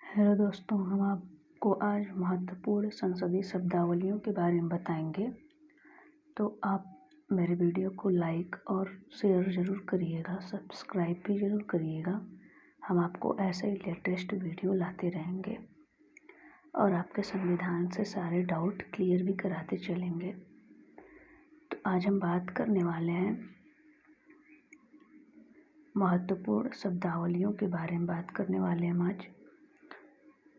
Hello दोस्तों, हम आपको आज महत्वपूर्ण संसदीय शब्दावलियों के बारे में बताएंगे। तो आप मेरे वीडियो को लाइक और शेयर ज़रूर करिएगा, सब्सक्राइब भी ज़रूर करिएगा। हम आपको ऐसे ही लेटेस्ट वीडियो लाते रहेंगे और आपके संविधान से सारे डाउट क्लियर भी कराते चलेंगे। तो आज हम बात करने वाले हैं महत्वपूर्ण शब्दावलियों के बारे में। बात करने वाले हैं हम आज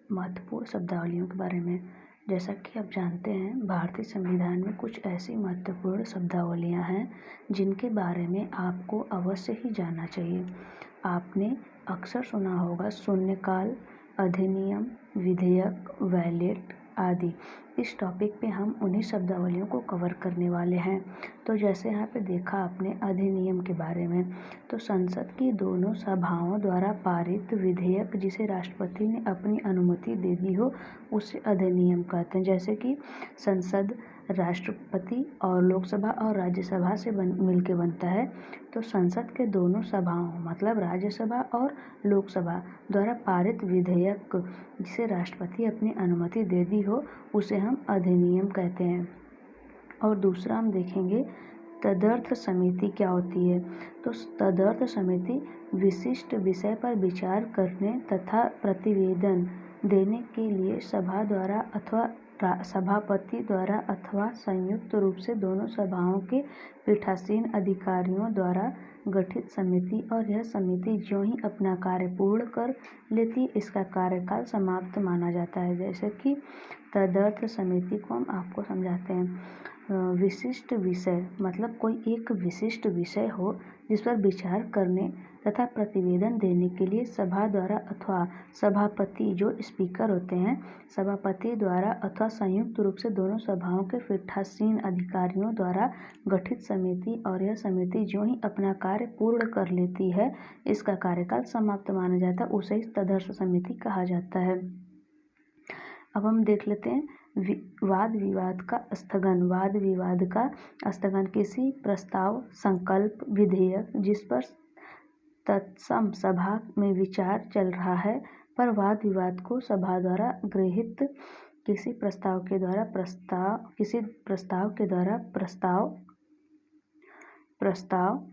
महत्वपूर्ण शब्दावलियों के बारे में। जैसा कि आप जानते हैं, भारतीय संविधान में कुछ ऐसी महत्वपूर्ण शब्दावलियां हैं जिनके बारे में आपको अवश्य ही जानना चाहिए। आपने अक्सर सुना होगा शून्यकाल, अधिनियम, विधेयक, वैलेट आदि। इस टॉपिक पे हम उन्हीं शब्दावलियों को कवर करने वाले हैं। तो जैसे यहाँ पे देखा आपने अधिनियम के बारे में, तो संसद की दोनों सभाओं द्वारा पारित विधेयक जिसे राष्ट्रपति ने अपनी अनुमति दे दी हो उसे अधिनियम कहते हैं। जैसे कि संसद राष्ट्रपति और लोकसभा और राज्यसभा से मिलके बनता है। तो संसद के दोनों सभाओं मतलब राज्यसभा और लोकसभा द्वारा पारित विधेयक जिसे राष्ट्रपति अपनी अनुमति दे दी हो उसे हम अधिनियम कहते हैं। और दूसरा हम देखेंगे तदर्थ समिति क्या होती है। तो तदर्थ समिति विशिष्ट विषय पर विचार करने तथा प्रतिवेदन देने के लिए सभा द्वारा अथवा सभापति द्वारा अथवा संयुक्त रूप से दोनों सभाओं के पीठासीन अधिकारियों द्वारा गठित समिति, और यह समिति ज्यों ही अपना कार्य पूर्ण कर लेती इसका कार्यकाल समाप्त माना जाता है। जैसे कि तदर्थ समिति को हम आपको समझाते हैं। विशिष्ट विषय मतलब कोई एक विशिष्ट विषय हो जिस पर विचार करने तथा प्रतिवेदन देने के लिए सभा द्वारा अथवा सभापति जो स्पीकर होते हैं सभापति द्वारा अथवा संयुक्त रूप से दोनों सभाओं के पीठासीन अधिकारियों द्वारा गठित समिति, और यह समिति जो ही अपना कार्य पूर्ण कर लेती है इसका कार्यकाल समाप्त माना जाता है, उसे तदर्थ समिति कहा जाता है। अब हम देख लेते हैं वाद विवाद का स्थगन। वाद विवाद का स्थगन किसी प्रस्ताव, संकल्प, विधेयक जिस पर तत्सम सभा में विचार चल रहा है पर वाद विवाद को सभा द्वारा गृहीत किसी प्रस्ताव के द्वारा प्रस्ताव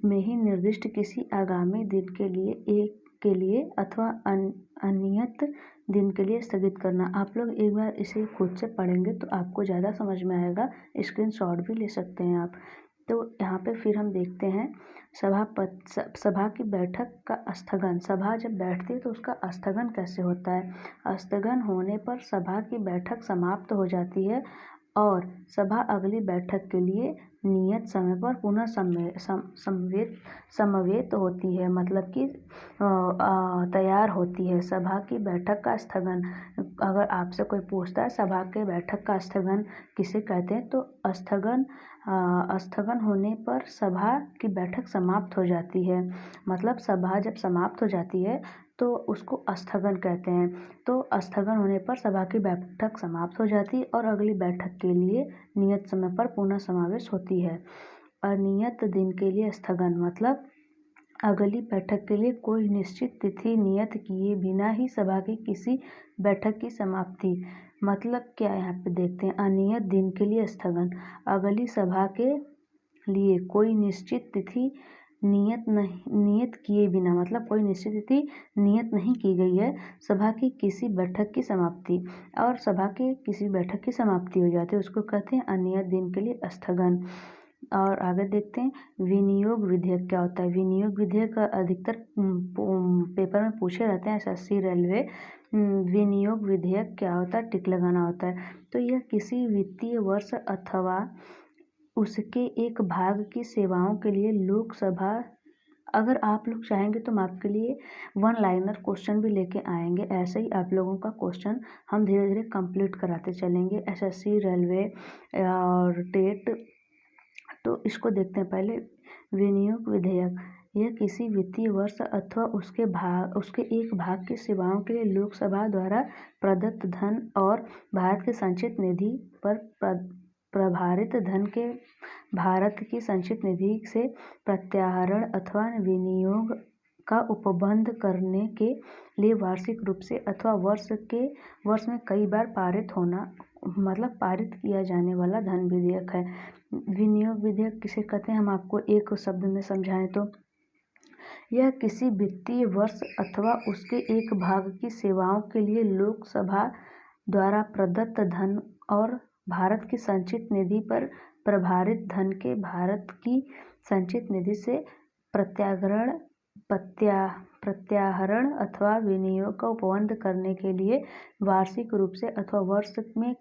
में ही निर्दिष्ट किसी आगामी दिन के लिए अथवा अनियत दिन के लिए स्थगित करना। आप लोग एक बार इसे खुद से पढ़ेंगे तो आपको ज़्यादा समझ में आएगा, स्क्रीनशॉट भी ले सकते हैं आप। तो यहाँ पे फिर हम देखते हैं सभा की बैठक का स्थगन। सभा जब बैठती है तो उसका स्थगन कैसे होता है। स्थगन होने पर सभा की बैठक समाप्त हो जाती है और सभा अगली बैठक के लिए नियत समय पर पुनः समवेत होती है, मतलब कि तैयार होती है। सभा की बैठक का स्थगन, अगर आपसे कोई पूछता है सभा के बैठक का स्थगन किसे कहते हैं, तो स्थगन होने पर सभा की बैठक समाप्त हो जाती है। मतलब सभा जब समाप्त हो जाती है तो उसको स्थगन कहते हैं। तो स्थगन होने पर सभा की बैठक समाप्त हो जाती है और अगली बैठक के लिए नियत समय पर पुनः समावेश होती है। अनियत दिन के लिए स्थगन मतलब अगली बैठक के लिए कोई निश्चित तिथि नियत किए बिना ही सभा की किसी बैठक की समाप्ति। मतलब क्या यहाँ पे देखते हैं, अनियत दिन के लिए स्थगन, अगली सभा के लिए कोई निश्चित तिथि नियत किए बिना, मतलब कोई निश्चित तिथि नियत नहीं की गई है, सभा की किसी बैठक की समाप्ति, और सभा के किसी बैठक की समाप्ति हो जाती है, उसको कहते हैं अनियत दिन के लिए स्थगन। और आगे देखते हैं विनियोग विधेयक क्या होता है। विनियोग विधेयक अधिकतर पेपर में पूछे रहते हैं, एसएससी, रेलवे। विनियोग विधेयक क्या होता है, टिक लगाना होता है। तो यह किसी वित्तीय वर्ष अथवा उसके एक भाग की सेवाओं के लिए लोकसभा, अगर आप लोग चाहेंगे तो हम आपके लिए वन लाइनर क्वेश्चन भी लेके आएंगे। ऐसे ही आप लोगों का क्वेश्चन हम धीरे धीरे कंप्लीट कराते चलेंगे, एसएससी, रेलवे और टेट। तो इसको देखते हैं पहले। विनियोग विधेयक यह किसी वित्तीय वर्ष अथवा उसके एक भाग की सेवाओं के लिए लोकसभा द्वारा प्रदत्त धन और भारत के संचित निधि पर प्रभारित धन के भारत की संचित निधि से प्रत्याहरण अथवा विनियोग का उपबंध करने के लिए वार्षिक रूप से अथवा वर्ष में कई बार पारित किया जाने वाला धन विधेयक है। विनियोग विधेयक किसे कहते हैं, हम आपको एक शब्द में समझाएं तो यह किसी वित्तीय वर्ष अथवा उसके एक भाग की सेवाओं के लिए लोकसभा द्वारा प्रदत्त धन और भारत की संचित निधि पर प्रभारित धन के भारत की संचित निधि से प्रत्याहरण अथवा विनियोग का उपबंध करने के लिए वार्षिक रूप से अथवा वर्ष में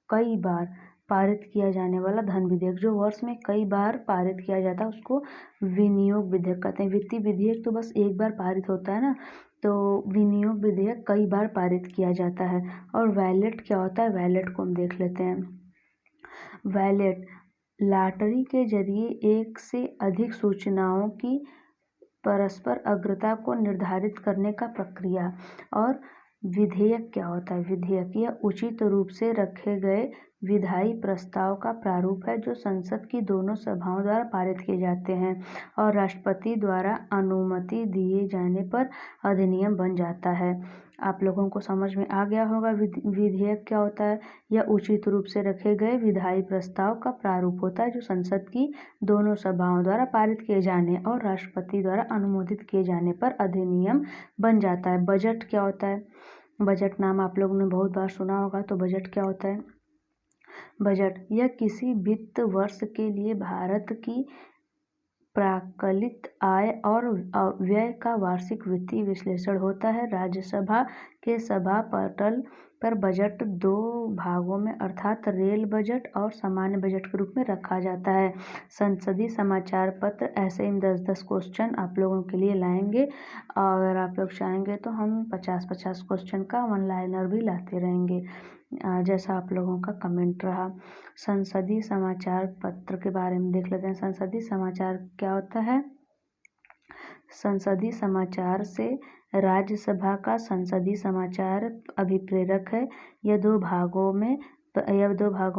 कई बार पारित किया जाने वाला धन विधेयक। जो वर्ष में कई बार पारित किया जाता है उसको विनियोग विधेयक कहते हैं। वित्तीय विधेयक तो बस एक बार पारित होता है ना, तो विनियोग विधेयक कई बार पारित किया जाता है। और वैलेट क्या होता है, वैलेट को हम देख लेते हैं। वैलेट लॉटरी के जरिए एक से अधिक सूचनाओं की परस्पर अग्रता को निर्धारित करने का प्रक्रिया। और विधेयक क्या होता है, विधेयक यह उचित रूप से रखे गए विधायी प्रस्ताव का प्रारूप है जो संसद की दोनों सभाओं द्वारा पारित किए जाते हैं और राष्ट्रपति द्वारा अनुमति दिए जाने पर अधिनियम बन जाता है। आप लोगों को समझ में आ गया होगा विधेयक क्या होता है। यह उचित रूप से रखे गए विधायी प्रस्ताव का प्रारूप होता है जो संसद की दोनों सभाओं द्वारा पारित किए जाने और राष्ट्रपति द्वारा अनुमोदित किए जाने पर अधिनियम बन जाता है। बजट क्या होता है, बजट नाम आप लोगों ने बहुत बार सुना होगा, तो बजट क्या होता है। बजट यह किसी वित्त वर्ष के लिए भारत की प्राकलित आय और व्यय का वार्षिक वित्तीय विश्लेषण होता है। राज्यसभा के सभा पटल पर बजट दो भागों में अर्थात रेल बजट और सामान्य बजट के रूप में रखा जाता है। संसदीय समाचार पत्र ऐसे ही 10-10 क्वेश्चन आप लोगों के लिए लाएंगे और अगर आप लोग चाहेंगे तो हम 50-50 क्वेश्चन का वन लाइनर भी लाते रहेंगे जैसा आप लोगों का कमेंट रहा। संसदीय समाचार पत्र के बारे में देख लेते हैं। संसदीय समाचार क्या होता है। संसदीय समाचार से राज्यसभा का संसदीय समाचार अभिप्रेरक है। यह दो भागों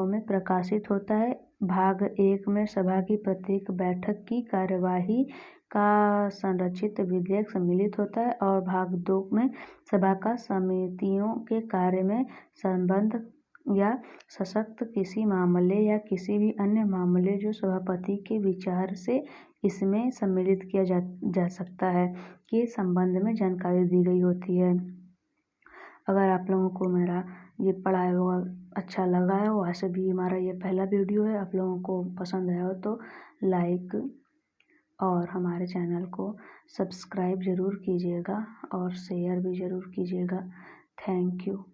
में प्रकाशित होता है। भाग 1 में सभा की प्रत्येक बैठक की कार्यवाही का संरचित विधेयक सम्मिलित होता है और भाग 2 में सभा का समितियों के कार्य में संबंध या सशक्त किसी मामले या किसी भी अन्य मामले जो सभापति के विचार से इसमें सम्मिलित किया जा सकता है के संबंध में जानकारी दी गई होती है। अगर आप लोगों को मेरा ये पढ़ाया हुआ अच्छा लगा है, वैसे भी हमारा ये पहला वीडियो है, आप लोगों को पसंद आया हो तो लाइक और हमारे चैनल को सब्सक्राइब ज़रूर कीजिएगा और शेयर भी ज़रूर कीजिएगा। Thank you.